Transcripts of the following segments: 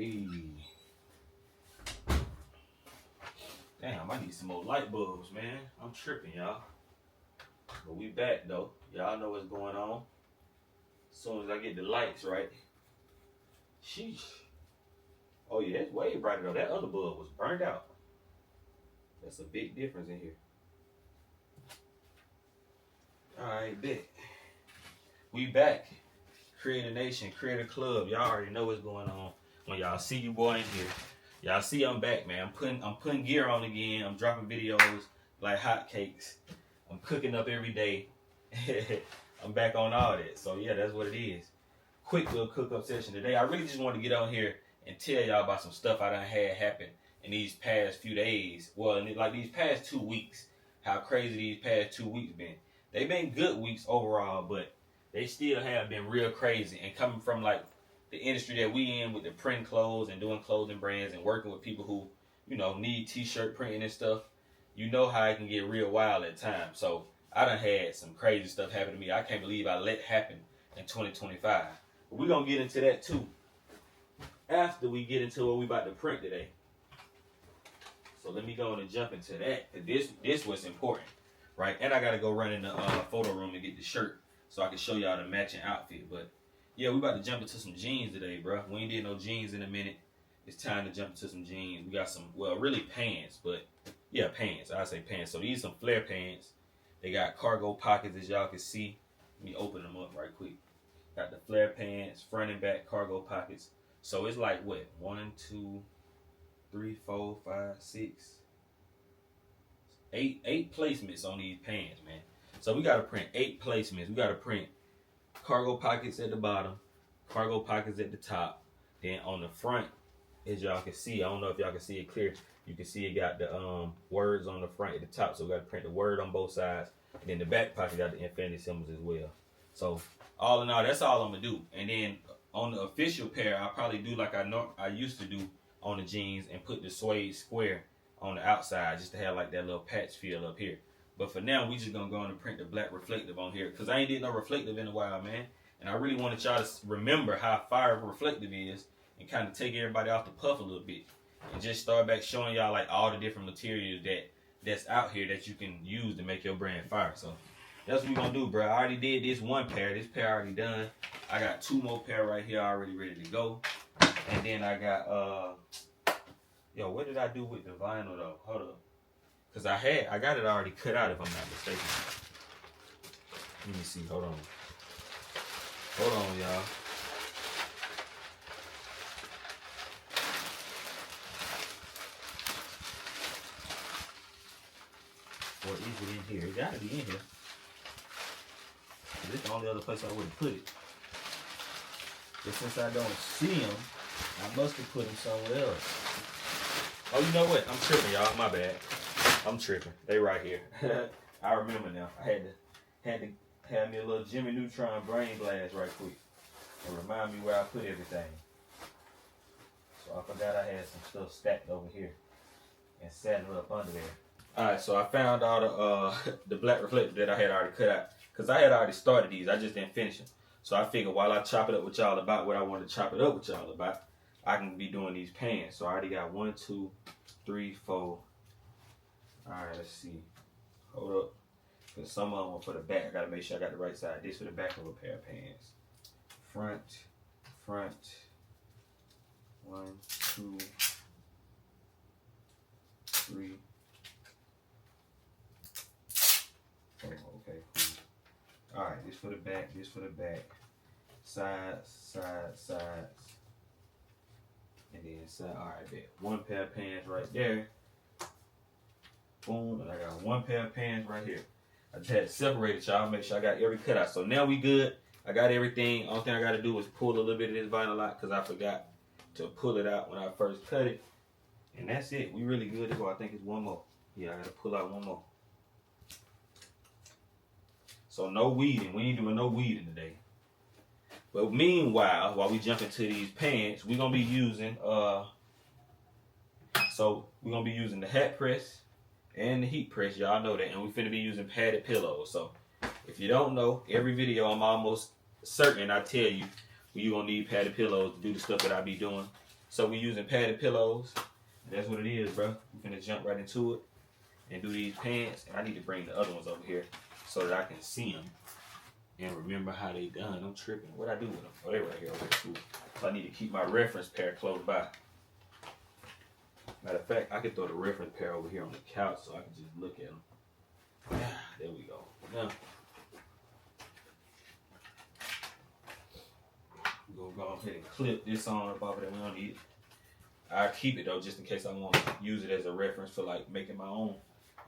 Hey. Damn, I need some more light bulbs, man. I'm tripping, y'all. But we back, though. Y'all know what's going on. As soon as I get the lights right. Sheesh. Oh, yeah, it's way brighter, though. That other bulb was burned out. That's a big difference in here. All right, bet. We back. Creator Nation, Creator Club. Y'all already know what's going on. When y'all see you boy in here, y'all see I'm back, man. I'm putting gear on again. I'm dropping videos like hotcakes. I'm cooking up every day. I'm back on all that. So yeah, that's what it is. Quick little cook up session today. I really just want to get on here and tell y'all about some stuff I done had happen in these past few days. Well, in like these past 2 weeks. How crazy these past 2 weeks been. They've been good weeks overall, but they still have been real crazy. And coming from like the industry that we in with the print clothes and doing clothing brands and working with people who, you know, need t-shirt printing and stuff, you know how it can get real wild at times. So I done had some crazy stuff happen to me. I can't believe I let happen in 2025. But we're going to get into that too after we get into what we about to print today. So let me go on and jump into that. This was important, right? And I got to go run in the photo room to get the shirt so I can show y'all the matching outfit. But yeah, we about to jump into some jeans today, bro. We ain't did no jeans in a minute. It's time to jump into some jeans. We got some, well, really pants, but yeah, pants. I say pants. So these are some flare pants. They got cargo pockets, as y'all can see. Let me open them up right quick. Got the flare pants, front and back cargo pockets. So it's like what? 1, 2, 3, 4, 5, 6, 8 placements on these pants, man. So we gotta print 8 placements. We gotta print cargo pockets at the bottom, cargo pockets at the top. Then on the front, as y'all can see, I don't know if y'all can see it clear. You can see it got the words on the front at the top. So we got to print the word on both sides. And then the back pocket got the infinity symbols as well. So all in all, that's all I'm gonna do. And then on the official pair, I'll probably do like I used to do on the jeans and put the suede square on the outside just to have like that little patch feel up here. But for now, we just gonna go on and print the black reflective on here because I ain't did no reflective in a while, man. And I really wanted y'all to remember how fire reflective is and kind of take everybody off the puff a little bit and just start back showing y'all like all the different materials that's out here that you can use to make your brand fire. So that's what we gonna do, bro. I already did this one pair. This pair already done. I got 2 more pair right here already ready to go. And then I got yo, what did I do with the vinyl though? Hold up. Cause I got it already cut out if I'm not mistaken. Let me see, hold on. Hold on, y'all. Or is it in here? It gotta be in here. This is the only other place I wouldn't put it. But since I don't see them, I must have put them somewhere else. Oh, you know what? I'm tripping, y'all. My bad. I'm tripping. They right here. I remember now. I had to have me a little Jimmy Neutron brain blast right quick and remind me where I put everything. So I forgot I had some stuff stacked over here and saddled up under there. All right, so I found all the black reflective that I had already cut out because I had already started these. I just didn't finish them. So I figured while I chop it up with y'all about what I want to chop it up with y'all about, I can be doing these pants. So I already got 1, 2, 3, 4. All right, let's see. Hold up. Because some of them are for the back. I got to make sure I got the right side. This for the back of a pair of pants. Front. 1, 2, 3. Oh, okay, cool. All right, this for the back. This for the back. Sides. And then side. All right, bet. 1 pair of pants right there. Boom, and I got 1 pair of pants right here. I just had to separate it, y'all, make sure I got every cutout. So now we good. I got everything. Only thing I got to do is pull a little bit of this vinyl out because I forgot to pull it out when I first cut it. And that's it. We really good to go. I think it's 1 more. Yeah, I got to pull out 1 more. So no weeding. We ain't doing no weeding today. But meanwhile, while we jump into these pants, we're going to be using, the hat press and the heat press, y'all know that, and we finna be using padded pillows. So if you don't know, every video I'm almost certain I tell you you're gonna need padded pillows to do the stuff that I be doing. So we using padded pillows. That's what it is, bro. We're gonna jump right into it and do these pants. And I need to bring the other ones over here so that I can see them and remember how they done. I'm tripping. What I do with them? Oh, they right here over here too. So I need to keep my reference pair close by. Matter of fact, I can throw the reference pair over here on the couch so I can just look at them. There we go. Now, we're gonna go ahead and clip this on up off of there. We don't need it. I keep it though, just in case I want to use it as a reference for like making my own.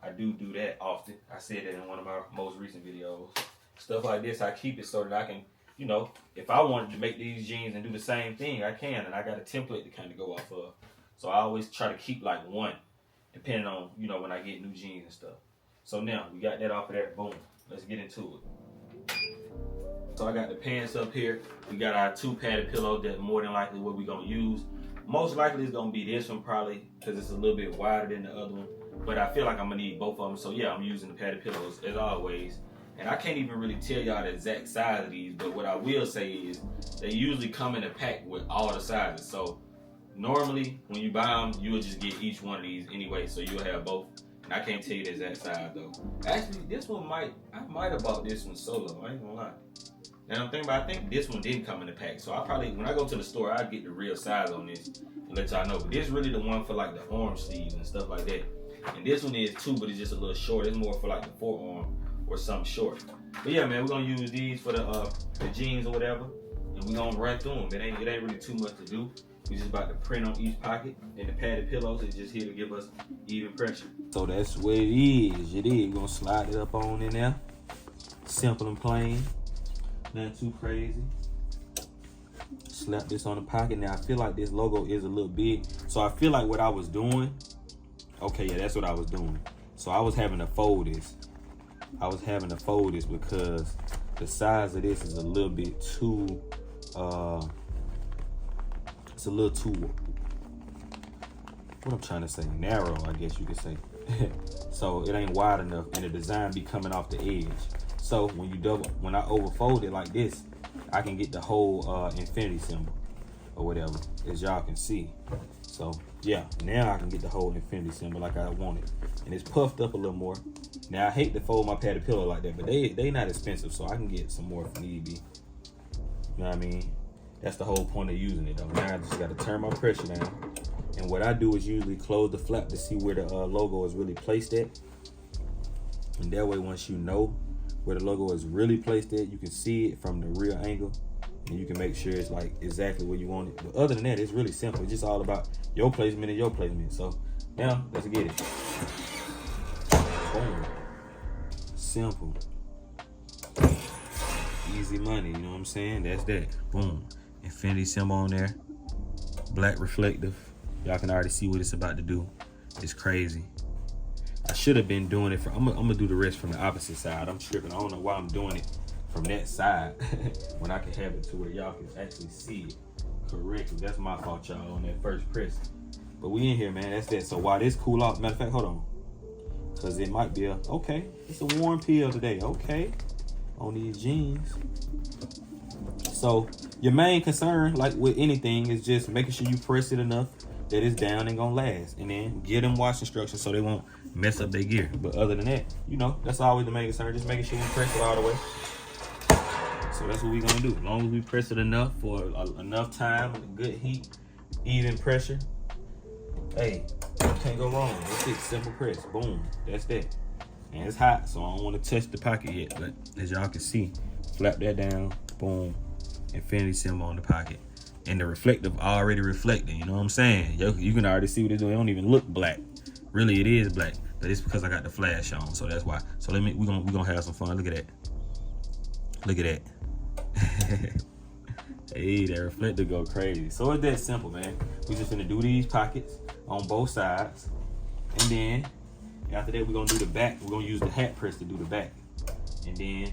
I do that often. I said that in one of my most recent videos. Stuff like this, I keep it so that I can, you know, if I wanted to make these jeans and do the same thing, I can, and I got a template to kind of go off of. So I always try to keep like one, depending on, you know, when I get new jeans and stuff. So now, we got that off of there, boom. Let's get into it. So I got the pants up here. We got our 2 padded pillows that more than likely what we're gonna use. Most likely it's gonna be this one probably, because it's a little bit wider than the other one. But I feel like I'm gonna need both of them. So yeah, I'm using the padded pillows as always. And I can't even really tell y'all the exact size of these, but what I will say is they usually come in a pack with all the sizes. So normally when you buy them, you'll just get each one of these anyway, so you'll have both. And I can't tell you the exact size though. Actually, this one I might have bought this one solo, I ain't gonna lie. And I'm thinking about, I think this one didn't come in the pack. So I probably, when I go to the store, I'll get the real size on this and let y'all know. But this is really the one for like the arm sleeves and stuff like that. And this one is too, but it's just a little short. It's more for like the forearm or something short. But yeah, man, we're gonna use these for the jeans or whatever, and we're gonna run through them. It ain't really too much to do. We just about to print on each pocket, and the padded pillows is just here to give us even pressure. So that's what it is. We're gonna slide it up on in there. Simple and plain, nothing too crazy. Slap this on the pocket. Now I feel like this logo is a little big, so I feel like what I was doing. Okay, yeah, that's what I was doing. So I was having to fold this. Because the size of this is a little bit too, it's a little too, what I'm trying to say, narrow, I guess you could say. So it ain't wide enough, and the design be coming off the edge. So when I overfold it like this, I can get the whole infinity symbol or whatever, as y'all can see. So yeah, now I can get the whole infinity symbol like I wanted. And it's puffed up a little more. Now I hate to fold my padded pillow like that, but they not expensive, so I can get some more if need be. You know what I mean? That's the whole point of using it though. Now I just gotta turn my pressure down. And what I do is usually close the flap to see where the logo is really placed at. And that way, once you know where the logo is really placed at, you can see it from the real angle. And you can make sure it's like exactly where you want it. But other than that, it's really simple. It's just all about your placement and your placement. So now let's get it. Boom. Simple. Easy money, you know what I'm saying? That's that. Boom. Infinity symbol on there. Black reflective. Y'all can already see what it's about to do. It's crazy. I should have been doing it from, I'm gonna do the rest from the opposite side. I'm tripping. I don't know why I'm doing it from that side when I can have it to where y'all can actually see it correctly. That's my fault, y'all, on that first press. But we in here, man. That's that. So while this cool off, matter of fact, hold on. Because it might be okay, it's a warm peel today. Okay, on these jeans. So your main concern, like with anything, is just making sure you press it enough that it's down and gonna last. And then get them wash instructions so they won't mess up their gear. But other than that, you know, that's always the main concern. Just making sure you press it all the way. So that's what we're gonna do. As long as we press it enough for enough time, good heat, even pressure, hey, can't go wrong. That's it, simple press, boom, that's that. And it's hot, so I don't wanna touch the pocket yet, but as y'all can see, flap that down, boom, infinity symbol on the pocket. And the reflective already reflecting, you know what I'm saying? You can already see what it's doing. It don't even look black. Really, it is black, but it's because I got the flash on, so that's why. So we're gonna have some fun. Look at that. Look at that. Hey, that reflector go crazy. So it's that simple, man. We just gonna do these pockets on both sides, and then after that we're gonna do the back. We're gonna use the hat press to do the back, and then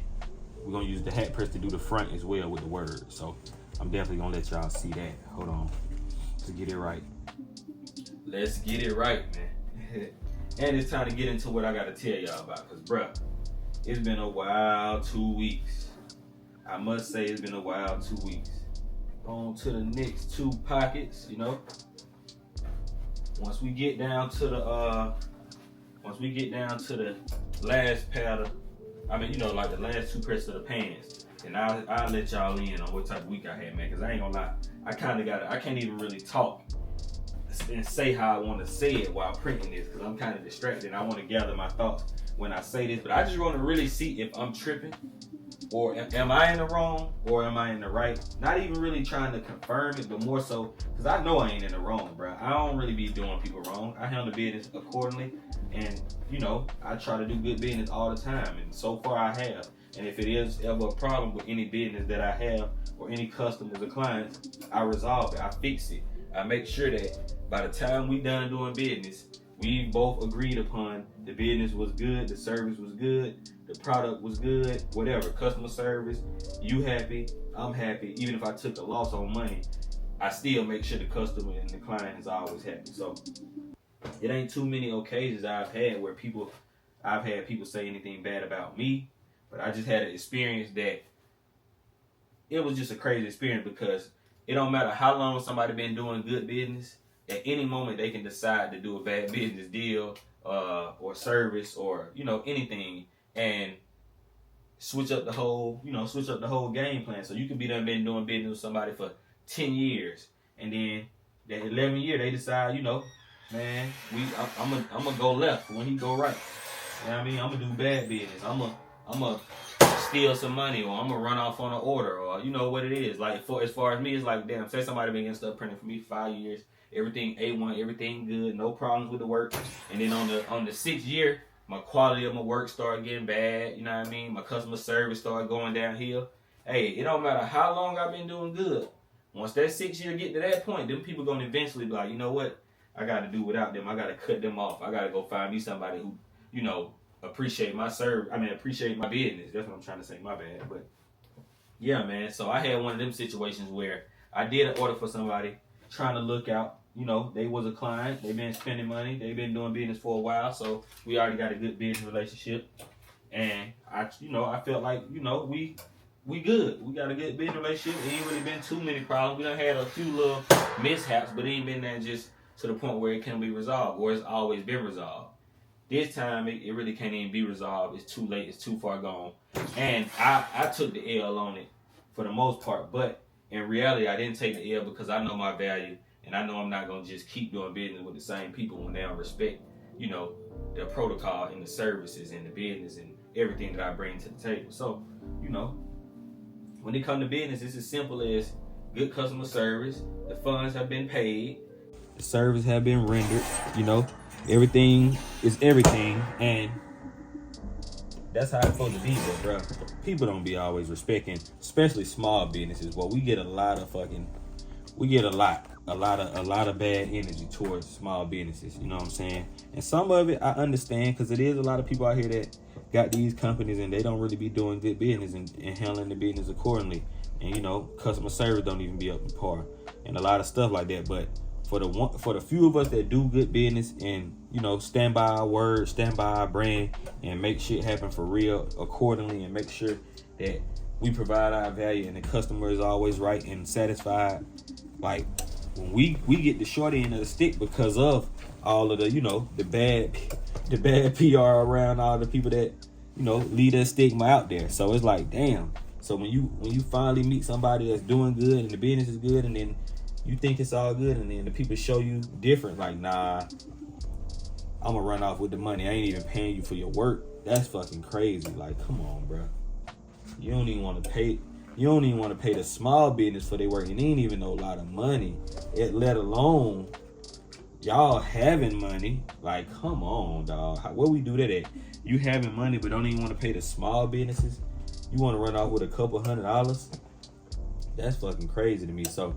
we're gonna use the hat press to do the front as well with the words. So I'm definitely gonna let y'all see that. Hold on, to get it right. Let's get it right, man. And it's time to get into what I gotta tell y'all about, cause bruh, it's been a wild 2 weeks. I must say it's been a wild 2 weeks. on to the next 2 pockets, you know. Once we get down to the last pair of, you know, like the last 2 pairs of the pants, and I'll let y'all in on what type of week I had, man, because I ain't gonna lie, I can't even really talk and say how I want to say it while printing this, because I'm kind of distracted. I want to gather my thoughts when I say this, but I just want to really see if I'm tripping, or am I in the wrong, or am I in the right? Not even really trying to confirm it, but more so because I know I ain't in the wrong, bro. I don't really be doing people wrong. I handle business accordingly, and you know, I try to do good business all the time, and so far I have. And if it is ever a problem with any business that I have, or any customers or clients, I resolve it. I fix it. I make sure that by the time we done doing business, we both agreed upon the business was good, the service was good, the product was good, whatever, customer service, you happy, I'm happy. Even if I took a loss on money, I still make sure the customer and the client is always happy. So it ain't too many occasions I've had where I've had people say anything bad about me, but I just had an experience that it was just a crazy experience, because it don't matter how long somebody been doing good business, at any moment they can decide to do a bad business deal or service, or you know, anything, and switch up the whole game plan. So you could be done been doing business with somebody for 10 years, and then that 11th year they decide, you know, man, I'm gonna go left when he go right. You know what I mean? I'm gonna do bad business. I'm gonna steal some money, or I'm gonna run off on an order, or you know what it is. Like as far as me, it's like, damn, say somebody been getting stuff printed for me for 5 years, everything A1, everything good, no problems with the work, and then on the 6th year, my quality of my work started getting bad. You know what I mean? My customer service started going downhill. Hey, it don't matter how long I've been doing good. Once that 6th year get to that point, them people gonna eventually be like, you know what? I gotta do without them. I gotta cut them off. I gotta go find me somebody who, you know, appreciate my appreciate my business. That's what I'm trying to say, my bad. But yeah, man, so I had one of them situations where I did an order for somebody, trying to look out, you know, they was a client, they been spending money, they been doing business for a while, so we already got a good business relationship, and I felt like, you know, we good, we got a good business relationship. It ain't really been too many problems. We done had a few little mishaps, but it ain't been that just to the point where it can be resolved, or it's always been resolved. This time, it really can't even be resolved. It's too late. It's too far gone. And I took the L on it for the most part. But in reality, I didn't take the L because I know my value. And I know I'm not going to just keep doing business with the same people when they don't respect, you know, the protocol and the services and the business and everything that I bring to the table. So, you know, when it comes to business, it's as simple as good customer service. The funds have been paid. The service have been rendered, you know. Everything is everything, and that's how it's supposed to be, but bro, people don't be always respecting, especially small businesses. Well, we get a lot of bad energy towards small businesses, you know what I'm saying? And some of it I understand, because it is a lot of people out here that got these companies and they don't really be doing good business and handling the business accordingly. And you know, customer service don't even be up to par and a lot of stuff like that. But for the few of us that do good business and, you know, stand by our word, stand by our brand, and make shit happen for real accordingly, and make sure that we provide our value and the customer is always right and satisfied. Like, when we get the short end of the stick because of all of the, you know, the bad PR around all the people that, you know, leave that stigma out there. So it's like, damn. So when you finally meet somebody that's doing good and the business is good, and then you think it's all good, and then the people show you different, like, nah, I'm gonna run off with the money. I ain't even paying you for your work. That's fucking crazy. Like, come on, bro. You don't even want to pay the small business for their work, and they ain't even no lot of money. Let alone y'all having money. Like, come on, dog. Where we do that at? You having money, but don't even want to pay the small businesses. You want to run off with a couple $100? That's fucking crazy to me. So,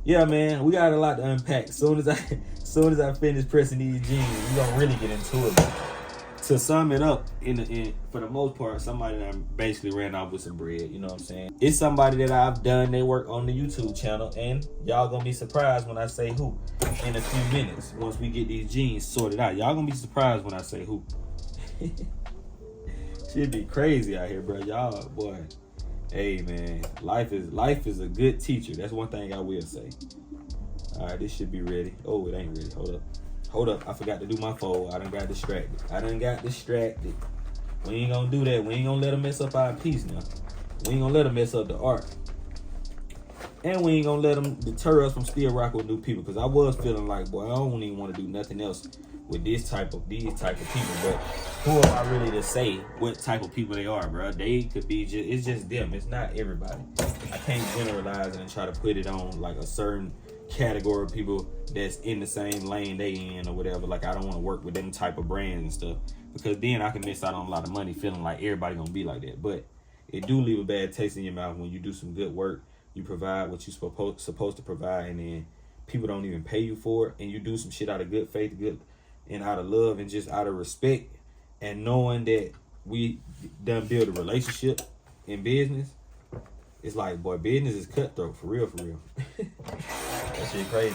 yeah, man, we got a lot to unpack. Soon as I finish pressing these jeans, we gonna really get into it. But to sum it up, for the most part, somebody that basically ran off with some bread. You know what I'm saying? It's somebody that I've done their work on the YouTube channel, and y'all gonna be surprised when I say who in a few minutes. Once we get these jeans sorted out, y'all gonna be surprised when I say who. Shit be crazy out here, bro. Y'all, boy, Hey man, life is a good teacher. That's one thing I will say. All right, this should be ready. Oh, it ain't ready. Hold up. I forgot to do my fold. I done got distracted. We ain't gonna do that. We ain't gonna let them mess up our piece now. We ain't gonna let them mess up the art. And we ain't gonna let them deter us from still rocking with new people. Because I was feeling like, boy, I don't even want to do nothing else with these type of people. But who am I really to say what type of people they are, bro? They could be just, it's just them. It's not everybody. I can't generalize it and try to put it on like a certain category of people that's in the same lane they in or whatever. Like, I don't want to work with them type of brands and stuff. Because then I can miss out on a lot of money feeling like everybody gonna be like that. But it do leave a bad taste in your mouth when you do some good work. You provide what you're supposed to provide, and then people don't even pay you for it, and you do some shit out of good faith, and out of love, and just out of respect, and knowing that we done build a relationship in business. It's like, boy, business is cutthroat, for real. That shit crazy.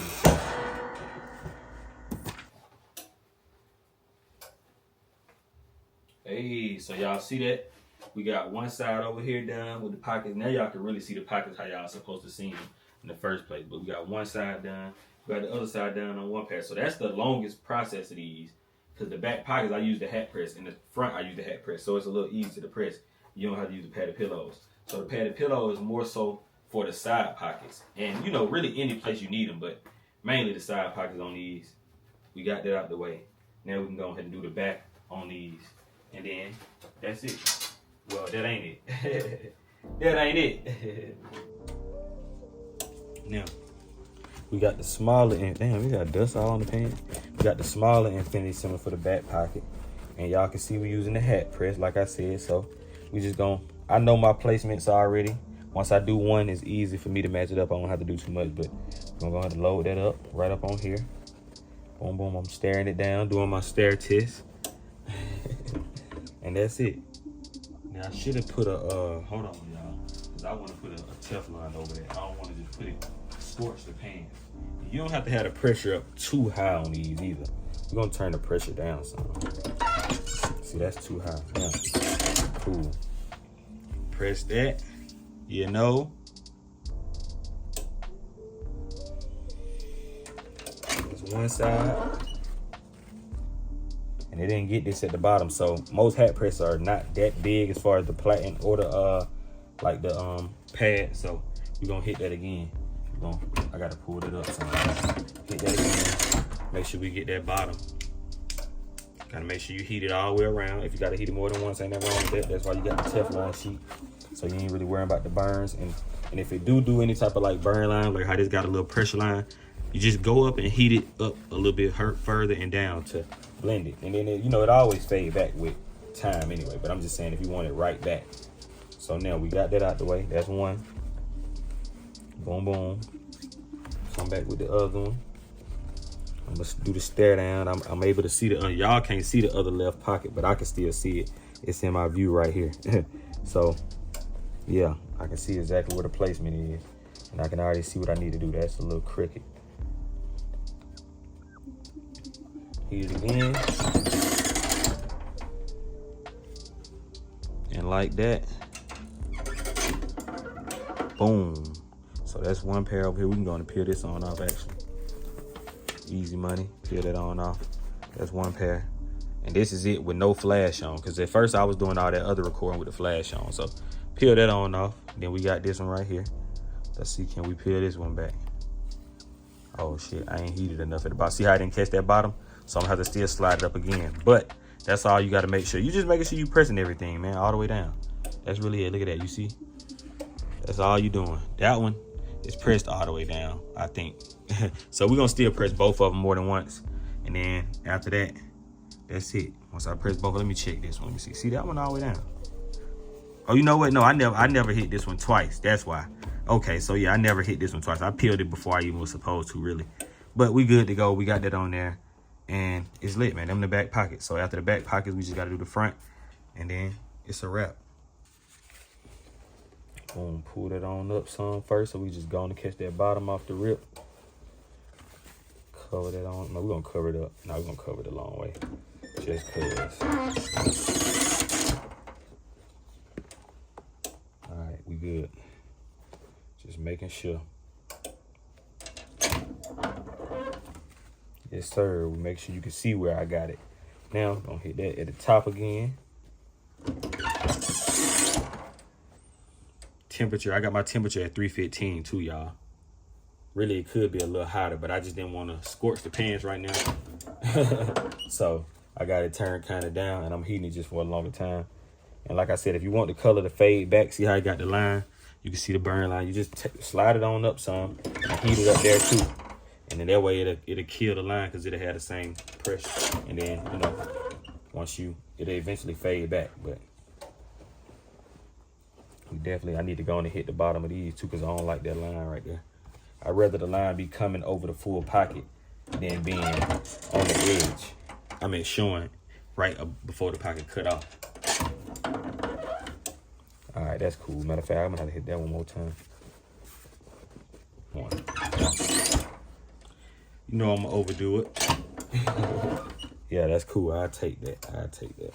Hey, so y'all see that? We got one side over here done with the pockets. Now y'all can really see the pockets how y'all supposed to see them in the first place. But we got one side done. We got the other side done on one pair. So that's the longest process of these. Because the back pockets, I use the hat press. And the front, I use the hat press. So it's a little easier to press. You don't have to use the padded pillows. So the padded pillow is more so for the side pockets. And, you know, really any place you need them. But mainly the side pockets on these. We got that out the way. Now we can go ahead and do the back on these. And then that's it. Well, that ain't it. That ain't it. Now, we got the smaller, and damn, we got dust all on the pants. We got the smaller infinity symbol for the back pocket. And y'all can see we're using the hat press, like I said. So we just I know my placements already. Once I do one, it's easy for me to match it up. I don't have to do too much, but I'm gonna go ahead and load that up right up on here. Boom, boom, I'm staring it down, doing my stare test. And that's it. Now I should have put a hold on y'all, because I want to put a Teflon over there. I don't want to just put it scorch the pan. You don't have to have the pressure up too high on these either. We're gonna turn the pressure down some. See, that's too high. Yeah. Cool. Press that. You know. There's one side. And they didn't get this at the bottom, so most hat presses are not that big as far as the platen or the like the pad. So we're gonna hit that again. I gotta pull it up. So hit that again. Make sure we get that bottom. Gotta make sure you heat it all the way around. If you gotta heat it more than once, ain't nothing wrong with that. That's why you got the Teflon sheet, so you ain't really worrying about the burns. And if it do any type of like burn line, like how this got a little pressure line, you just go up and heat it up a little bit further and down to blend it. And then, it always fade back with time anyway. But I'm just saying if you want it right back. So now we got that out the way. That's one. Boom, boom. Come back with the other one. I'm going to do the stare down. I'm able to see y'all can't see the other left pocket, but I can still see it. It's in my view right here. So, yeah, I can see exactly where the placement is. And I can already see what I need to do. That's a little crooked. Heat it again. And like that. Boom. So that's one pair over here. We can go and peel this on off actually. Easy money. Peel that on off. That's one pair. And this is it with no flash on. Because at first I was doing all that other recording with the flash on. So peel that on off. Then we got this one right here. Let's see, can we peel this one back? Oh shit, I ain't heated enough at the bottom. See how I didn't catch that bottom? So I'm gonna have to still slide it up again. But that's all you gotta make sure. You just making sure you pressing everything, man, all the way down. That's really it. Look at that, you see? That's all you doing. That one is pressed all the way down, I think. So we're gonna still press both of them more than once. And then after that, that's it. Once I press both, let me check this one. Let me see. See that one all the way down? Oh, you know what? No, I never hit this one twice. That's why. Okay, so yeah, I never hit this one twice. I peeled it before I even was supposed to, really. But we good to go. We got that on there. And it's lit, man. Them in the back pocket. So after the back pockets, we just got to do the front. And then it's a wrap. Boom, pull that on up some first. So we just going to catch that bottom off the rip. Cover that on. No, we're going to cover it up. No, we're going to cover it a long way. Just because. All right, we good. Just making sure. Yes, sir. We make sure you can see where I got it. Now, I'm gonna hit that at the top again. Temperature, I got my temperature at 315 too, y'all. Really, it could be a little hotter, but I just didn't want to scorch the pans right now. So I got it turned kind of down, and I'm heating it just for a longer time. And like I said, if you want the color to fade back, see how I got the line? You can see the burn line. You just slide it on up some and heat it up there too. And then that way it'll kill the line because it'll have the same pressure. And then, you know, it'll eventually fade back. But I need to go on and hit the bottom of these too because I don't like that line right there. I'd rather the line be coming over the full pocket than being on the edge. I mean, showing right before the pocket cut off. All right, that's cool. Matter of fact, I'm gonna have to hit that one more time. One. You know I'm gonna overdo it. Yeah, that's cool. I'll take that.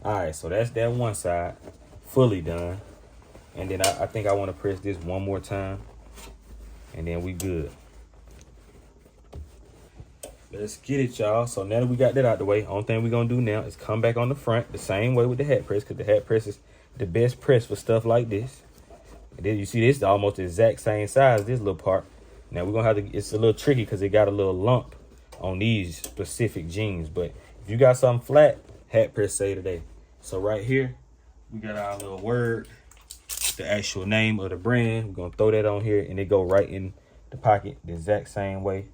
All right, so that's that one side fully done. And then I think I want to press this one more time. And then we good. Let's get it, y'all. So now that we got that out the way, only thing we're going to do now is come back on the front the same way with the hat press because the hat press is the best press for stuff like this. And then you see this is almost the exact same size, this little part. Now we're going to have to, it's a little tricky because it got a little lump on these specific jeans. But if you got something flat, hat press say today. So right here, we got our little word, the actual name of the brand. We're going to throw that on here and it go right in the pocket the exact same way.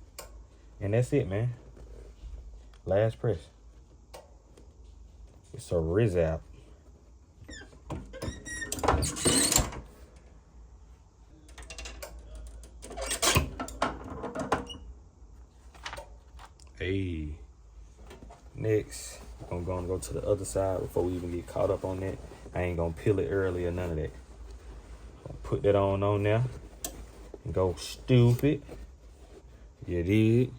And that's it, man. Last press. It's a Rizap. Hey. Next, I'm gonna go to the other side before we even get caught up on that. I ain't gonna peel it early or none of that. Gonna put that on there and go stupid. You did.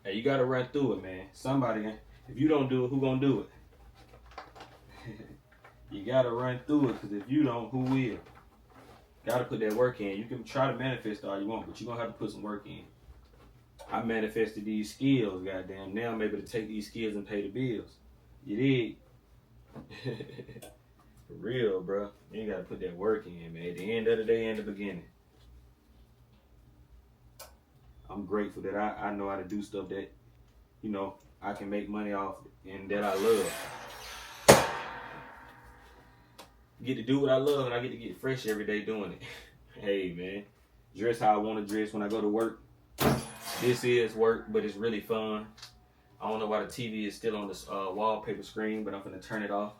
Hey, you gotta run through it, man. Somebody, if you don't do it, who gonna do it? You gotta run through it, because if you don't, who will? Gotta put that work in. You can try to manifest all you want, but you're gonna have to put some work in. I manifested these skills, goddamn. Now I'm able to take these skills and pay the bills. You did? For real, bro. You gotta put that work in, man. At the end of the day and the beginning. I'm grateful that I know how to do stuff that, you know, I can make money off and that I love. Get to do what I love and I get to get fresh every day doing it. Hey, man. Dress how I want to dress when I go to work. This is work, but it's really fun. I don't know why the TV is still on this wallpaper screen, but I'm going to turn it off.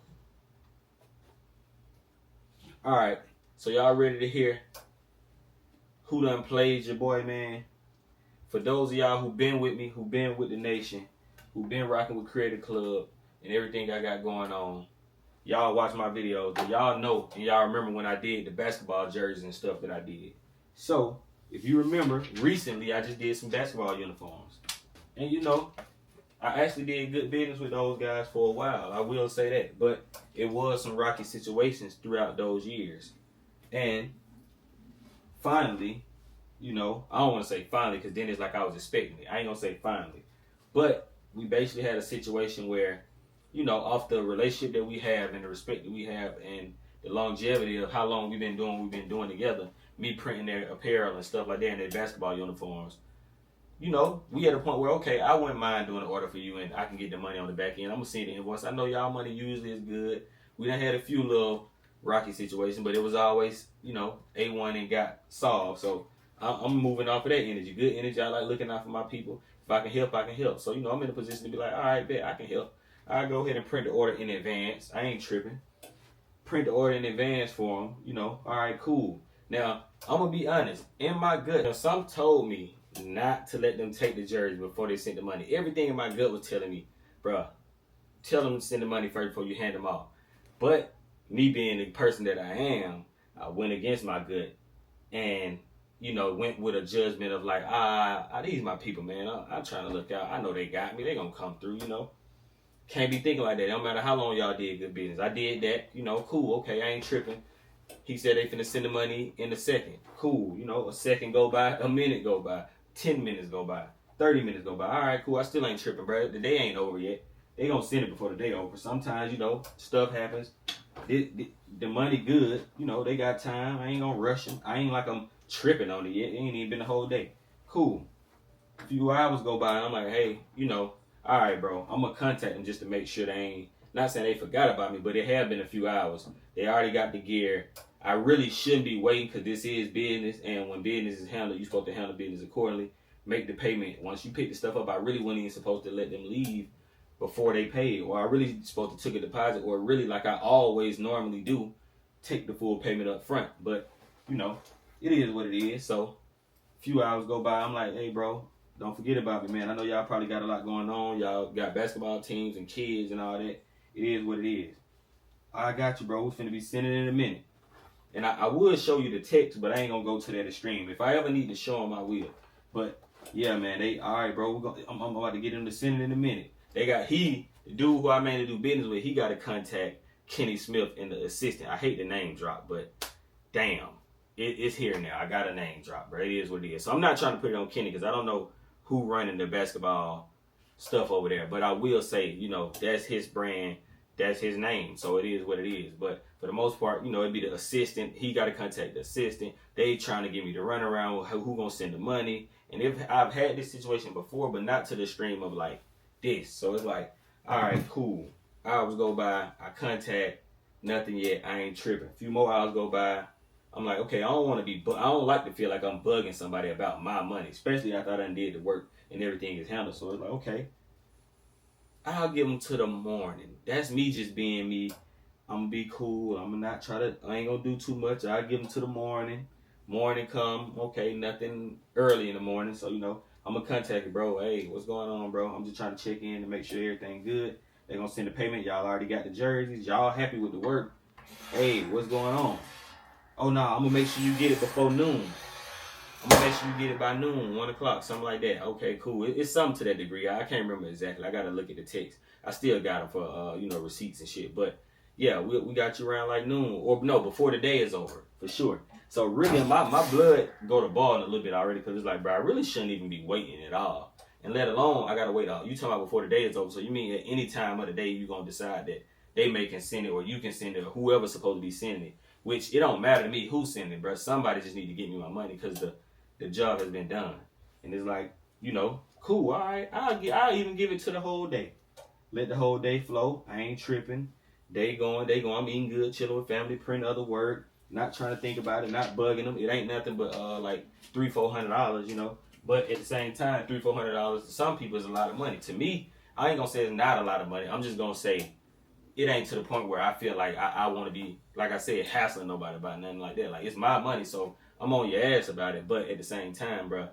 All right. So y'all ready to hear who done played your boy, man? For those of y'all who been with me, who been with the nation, who been rocking with Creative Club and everything I got going on, y'all watch my videos, and y'all know and y'all remember when I did the basketball jerseys and stuff that I did. So, if you remember, recently I just did some basketball uniforms. And you know, I actually did good business with those guys for a while, I will say that. But it was some rocky situations throughout those years. And finally, you know, I don't want to say finally because then it's like I was expecting it. I ain't going to say finally. But we basically had a situation where, you know, off the relationship that we have and the respect that we have and the longevity of how long we've been doing what we've been doing together, me printing their apparel and stuff like that and their basketball uniforms, you know, we at a point where, okay, I wouldn't mind doing an order for you and I can get the money on the back end. I'm going to send the invoice. I know y'all money usually is good. We done had a few little rocky situations, but it was always, you know, A1 and got solved. So I'm moving off of that energy. Good energy. I like looking out for my people. If I can help, I can help. So, you know, I'm in a position to be like, all right, bet I can help. I go ahead and print the order in advance. I ain't tripping. Print the order in advance for them. You know, all right, cool. Now, I'm going to be honest. In my gut, some told me not to let them take the jersey before they sent the money. Everything in my gut was telling me, bruh, tell them to send the money first before you hand them off. But me being the person that I am, I went against my gut and, you know, went with a judgment of like, these my people, man. I'm trying to look out. I know they got me. They gonna come through, you know. Can't be thinking like that. No matter how long y'all did good business. I did that, you know, cool, okay, I ain't tripping. He said they finna send the money in a second. Cool, you know, a second go by, a minute go by, 10 minutes go by, 30 minutes go by. All right, cool, I still ain't tripping, bro. The day ain't over yet. They gonna send it before the day over. Sometimes, you know, stuff happens. The money good, you know, they got time. I ain't gonna rush them. I ain't like I'm tripping on it yet. It ain't even been the whole day. Cool. A few hours go by and I'm like, hey, you know, all right, bro, I'm gonna contact them just to make sure they ain't, not saying they forgot about me, but it have been a few hours. They already got the gear. I really shouldn't be waiting because this is business, and when business is handled, you're supposed to handle business accordingly. Make the payment. Once you pick the stuff up, I really wasn't even supposed to let them leave before they paid, or I really supposed to take a deposit, or really like I always normally do, take the full payment up front. But, you know, it is what it is. So a few hours go by, I'm like, hey, bro, don't forget about me, man. I know y'all probably got a lot going on. Y'all got basketball teams and kids and all that. It is what it is. I got you, bro. We're finna be sending it in a minute. And I would show you the text, but I ain't gonna go to that extreme. If I ever need to show them, I will. But yeah, man, all right, bro. I'm about to get them to send it in a minute. They got the dude who I mainly do business with. He got to contact Kenny Smith and the assistant. I hate the name drop, but damn, it's here now. I got a name drop, bro. It is what it is. So I'm not trying to put it on Kenny because I don't know who running the basketball stuff over there. But I will say, you know, that's his brand. That's his name, so it is what it is. But for the most part, you know, it'd be the assistant. He got to contact the assistant. They trying to get me to run around. Who gonna send the money? And if I've had this situation before, but not to the extreme of like this. So it's like, all right, cool. Hours go by. I contact, nothing yet. I ain't tripping. A few more hours go by. I'm like, okay, I don't want to be. I don't like to feel like I'm bugging somebody about my money, especially after I done did the work and everything is handled. So it's like, okay. I'll give them to the morning. That's me just being me. I'm going to be cool. I ain't going to do too much. I'll give them to the morning. Morning come. Okay, nothing early in the morning. So, you know, I'm going to contact you, bro. Hey, what's going on, bro? I'm just trying to check in to make sure everything good. They're going to send the payment. Y'all already got the jerseys. Y'all happy with the work. Hey, what's going on? Oh, no, I'm going to make sure you get it before noon. I'm going to make sure you get it by noon, 1 o'clock, something like that. Okay, cool. It's something to that degree. I can't remember exactly. I got to look at the text. I still got them for, you know, receipts and shit. But, yeah, we got you around like noon. Or, no, before the day is over, for sure. So, really, my blood go to boiling a little bit already because it's like, bro, I really shouldn't even be waiting at all. And let alone, I got to wait all. You talking about before the day is over. So, you mean at any time of the day you going to decide that they may can send it or you can send it or whoever's supposed to be sending it. Which, it don't matter to me who's sending it, bro. Somebody just need to get me my money because the job has been done. And it's like, you know, cool, all right, I'll even give it to the whole day. Let the whole day flow. I ain't tripping. They going. I'm eating good, chilling with family, printing other work, not trying to think about it, not bugging them. It ain't nothing but like $300-400, you know. But at the same time, $300-400 to some people is a lot of money. To me, I ain't gonna say it's not a lot of money. I'm just gonna say it ain't to the point where I feel like I want to be, like I said, hassling nobody about nothing like that. Like, it's my money, so I'm on your ass about it. But at the same time, bro,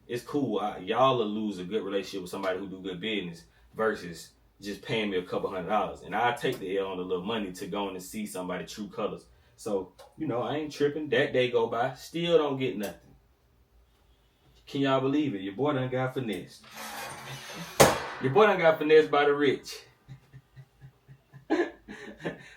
it's cool. Y'all will lose a good relationship with somebody who do good business versus just paying me a couple $100. And I take the L on the little money to go in and see somebody true colors. So, you know, I ain't tripping. That day go by, still don't get nothing. Can y'all believe it? Your boy done got finessed. Your boy done got finessed by the rich.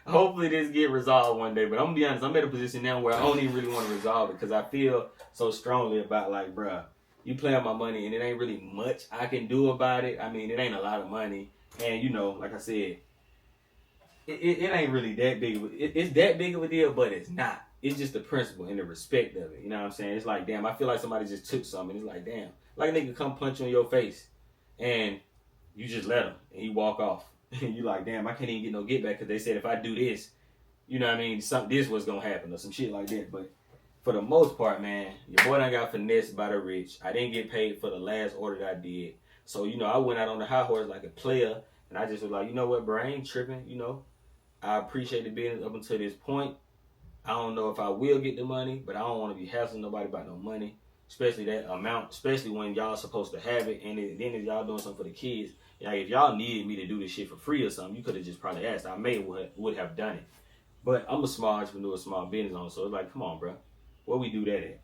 Hopefully this get resolved one day, but I'm gonna be honest, I'm at a position now where I don't even really want to resolve it because I feel so strongly about like, bruh, you play on my money and it ain't really much I can do about it. I mean, it ain't a lot of money, and you know, like I said, it ain't really that big. It's that big of a deal, but it's not. It's just the principle and the respect of it. You know what I'm saying? It's like, damn, I feel like somebody just took something. It's like, damn, like a nigga come punch you in your face, and you just let him, and he walk off. And you like, damn, I can't even get no get back because they said if I do this, you know what I mean, this was going to happen or some shit like that. But for the most part, man, your boy done got finessed by the rich. I didn't get paid for the last order that I did. So, you know, I went out on the high horse like a player, and I just was like, you know what, bro, I ain't tripping, you know. I appreciate the business up until this point. I don't know if I will get the money, but I don't want to be hassling nobody about no money, especially that amount, especially when y'all supposed to have it, and then if y'all doing something for the kids, Like, if y'all needed me to do this shit for free or something, you could have just probably asked. I would have done it. But I'm a small entrepreneur, small business owner, so it's like, come on, bro. Where we do that at?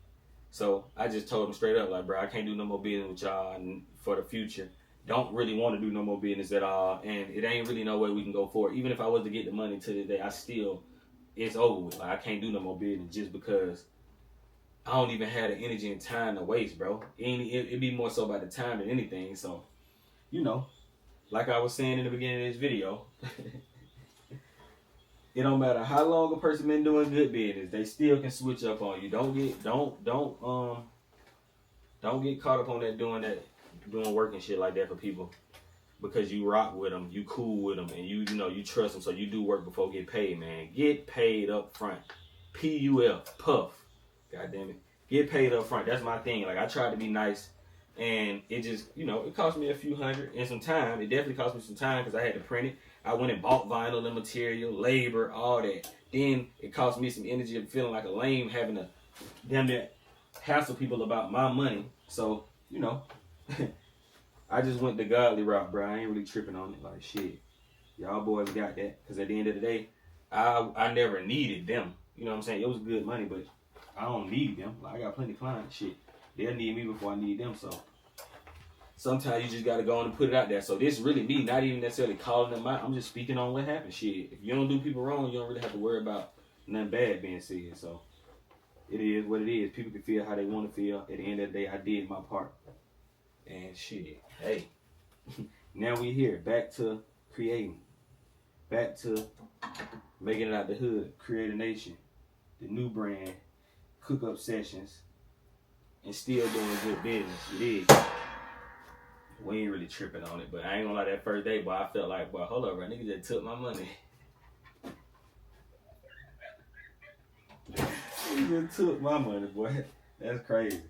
So I just told him straight up, like, bro, I can't do no more business with y'all for the future. Don't really want to do no more business at all, and it ain't really no way we can go forward. Even if I was to get the money to this day, it's over with. Like, I can't do no more business just because I don't even have the energy and time to waste, bro. It'd be more so about the time than anything. So, you know, like I was saying in the beginning of this video, it don't matter how long a person been doing good business, they still can switch up on you. Don't get caught up on doing work and shit like that for people, because you rock with them, you cool with them, and you trust them. So you do work before get paid, man. Get paid up front. PUF, puff. God damn it. Get paid up front. That's my thing. Like, I tried to be nice, and it just, it cost me a few hundred and some time. It definitely cost me some time because I had to print it. I went and bought vinyl and material, labor, all that. Then it cost me some energy of feeling like a lame, having to damn near hassle people about my money. So, I just went the godly route, bro. I ain't really tripping on it. Like, shit, y'all boys got that. Because at the end of the day, I never needed them. You know what I'm saying? It was good money, but I don't need them. Like, I got plenty of clients. Shit, they'll need me before I need them. So sometimes you just got to go on and put it out there. So this really me, not even necessarily calling them out. I'm just speaking on what happened. Shit, if you don't do people wrong, you don't really have to worry about nothing bad being said. So it is what it is. People can feel how they want to feel. At the end of the day, I did my part. And shit, hey, now we here. Back to creating. Back to making it out the hood. Create a Nation. The new brand. Cook up sessions. And still doing good business. It is. We ain't really tripping on it, but I ain't gonna lie, that first day, boy, I felt like, boy, hold up, bro, niggas just took my money. Niggas just took my money, boy. That's crazy.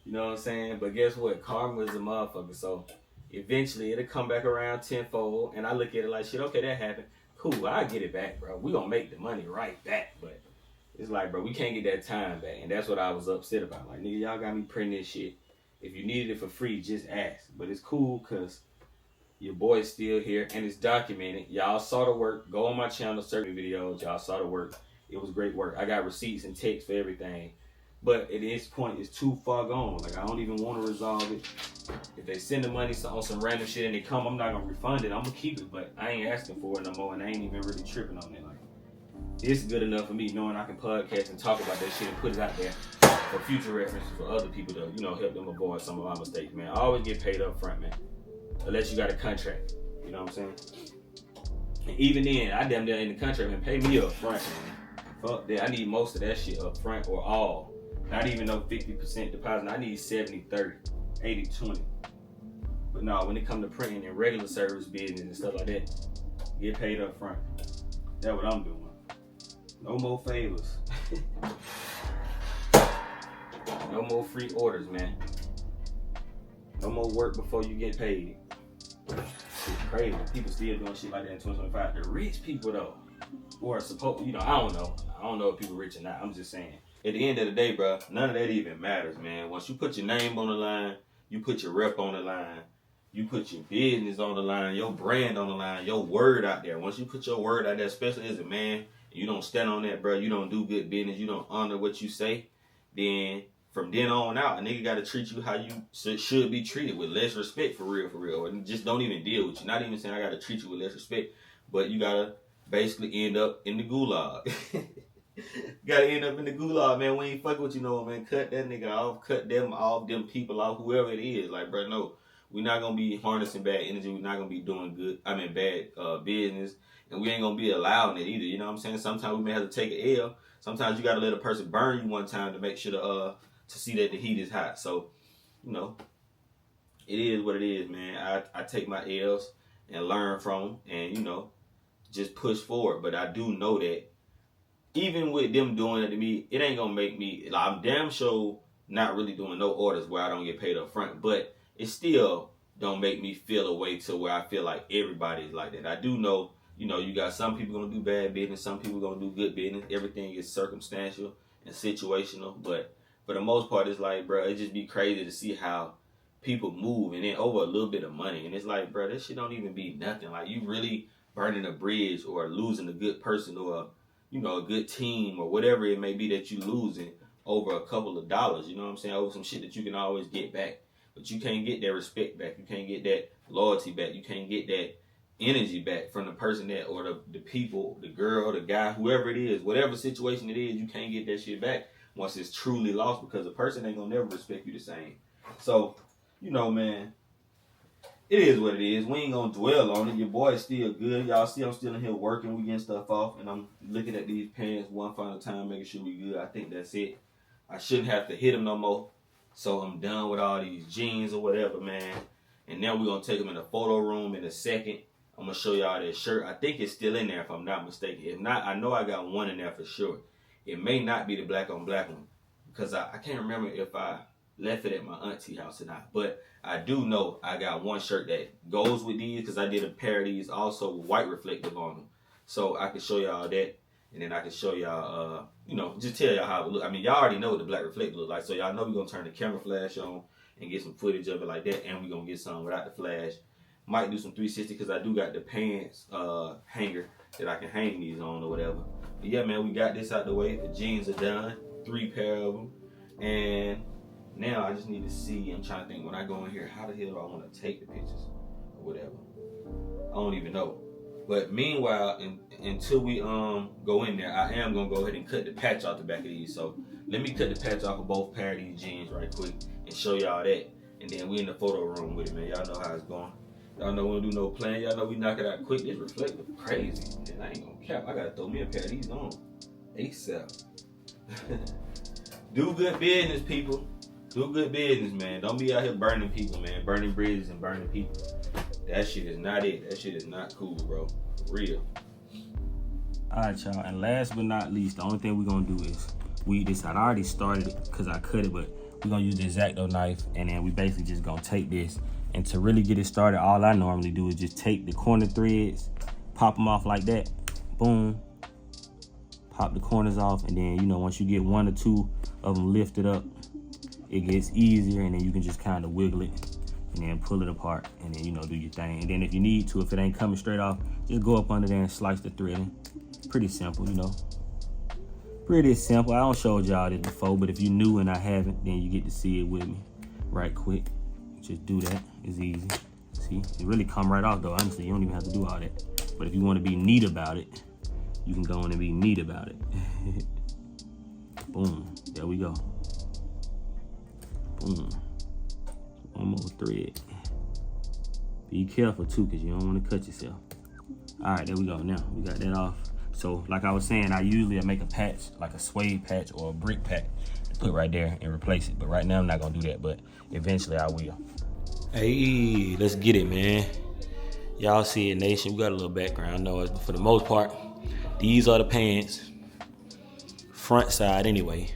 You know what I'm saying? But guess what? Karma is a motherfucker, so eventually it'll come back around tenfold, and I look at it like, shit, okay, that happened. Cool, I'll get it back, bro. We gonna make the money right back, but it's like, bro, we can't get that time back, and that's what I was upset about. Like, nigga, y'all got me printing this shit. If you needed it for free, just ask. But it's cool because your boy's still here and it's documented. Y'all saw the work. Go on my channel, search videos. Y'all saw the work. It was great work. I got receipts and texts for everything. But at this point, it's too far gone. Like, I don't even want to resolve it. If they send the money on some random shit and they come, I'm not going to refund it. I'm going to keep it. But I ain't asking for it no more, and I ain't even really tripping on it. Like, it's good enough for me knowing I can podcast and talk about that shit and put it out there for future references for other people to, help them avoid some of my mistakes, man. I always get paid up front, man. Unless you got a contract. You know what I'm saying? And even then, I damn near in the contract, man, pay me up front, man. Fuck that. I need most of that shit up front or all. Not even no 50% deposit. I need 70-30, 80-20. But no, when it comes to printing and regular service business and stuff like that, get paid up front. That's what I'm doing. No more favors. No more free orders, man. No more work before you get paid. It's crazy. People still doing shit like that in 2025. The rich people, though, or supposed, I don't know. I don't know if people rich or not. I'm just saying. At the end of the day, bro, none of that even matters, man. Once you put your name on the line, you put your rep on the line, you put your business on the line, your brand on the line, your word out there. Once you put your word out there, especially as a man, you don't stand on that, bro. You don't do good business. You don't honor what you say. Then from then on out, a nigga got to treat you how you should be treated, with less respect, for real. And just don't even deal with you. Not even saying I got to treat you with less respect, but you got to basically end up in the gulag. Gotta end up in the gulag, man. We ain't fucking with you no more, man. Cut that nigga off. Cut them off, them people off, whoever it is. Like, bro, no. We're not going to be harnessing bad energy. We're not going to be doing bad business. And we ain't going to be allowing it either. You know what I'm saying? Sometimes we may have to take an L. Sometimes you got to let a person burn you one time to make sure to see that the heat is hot. So, it is what it is, man. I take my L's and learn from them and, just push forward. But I do know that even with them doing it to me, it ain't going to make me, like, I'm damn sure not really doing no orders where I don't get paid up front. But it still don't make me feel a way to where I feel like everybody's like that. I do know, you got some people going to do bad business, some people going to do good business. Everything is circumstantial and situational. But for the most part, it's like, bro, it just be crazy to see how people move, and then over a little bit of money, and it's like, bro, this shit don't even be nothing. Like, you really burning a bridge or losing a good person or a good team or whatever it may be that you losing over a couple of dollars. You know what I'm saying? Over some shit that you can always get back, but you can't get that respect back. You can't get that loyalty back. You can't get that energy back from the person that, or the people, the girl, the guy, whoever it is, whatever situation it is, you can't get that shit back once it's truly lost, because the person ain't gonna never respect you the same. So, man, it is what it is. We ain't gonna dwell on it. Your boy is still good. Y'all see I'm still in here working. We getting stuff off, and I'm looking at these pants one final time, making sure we good. I think that's it. I shouldn't have to hit them no more. So I'm done with all these jeans or whatever, man. And now we're gonna take them in the photo room in a second. I'm gonna show y'all that shirt. I think it's still in there if I'm not mistaken. If not, I know I got one in there for sure. It may not be the black on black one, because I can't remember if I left it at my auntie house or not. But I do know I got one shirt that goes with these, because I did a pair of these also with white reflective on them. So I can show y'all that, and then I can show y'all, just tell y'all how it look. I mean, y'all already know what the black reflective look like, so y'all know we're gonna turn the camera flash on and get some footage of it like that, and we're gonna get some without the flash. Might do some 360, because I do got the pants hanger that I can hang these on or whatever. But yeah, man, we got this out the way. The jeans are done, 3 pair of them. And now I just need to see, I'm trying to think, when I go in here, how the hell do I want to take the pictures or whatever? I don't even know. But meanwhile, until we go in there, I am going to go ahead and cut the patch off the back of these. So let me cut the patch off of both pair of these jeans right quick and show y'all that. And then we in the photo room with it, man. Y'all know how it's going. Y'all know we don't do no plan. Y'all know we knock it out quick. This reflective crazy. And I ain't gonna cap. I gotta throw me a pair of these on ASAP. Do good business, people. Do good business, man. Don't be out here burning people, man. Burning bridges and burning people. That shit is not it. That shit is not cool, bro. For real. Alright, y'all. And last but not least, the only thing we're gonna do is weed this out. I already started it because I cut it, but we're gonna use the X-Acto knife, and then we basically just gonna take this. And to really get it started, all I normally do is just take the corner threads, pop them off like that, boom, pop the corners off, and then, once you get 1 or 2 of them lifted up, it gets easier, and then you can just kind of wiggle it, and then pull it apart, and then, do your thing. And then if you need to, if it ain't coming straight off, just go up under there and slice the threading. Pretty simple, Pretty simple. I don't showed y'all this before, but if you're new and I haven't, then you get to see it with me right quick. Just do that. It's easy. See, it really come right off though. Honestly, you don't even have to do all that. But if you want to be neat about it, you can go in and be neat about it. Boom. There we go. Boom. One more thread. Be careful too, because you don't want to cut yourself. All right, there we go. Now we got that off. So like I was saying, I usually make a patch, like a suede patch or a brick patch, to put right there and replace it. But right now I'm not gonna do that, but eventually I will. Hey, let's get it, man. Y'all see it, nation. We got a little background noise, but for the most part, these are the pants. Front side anyway.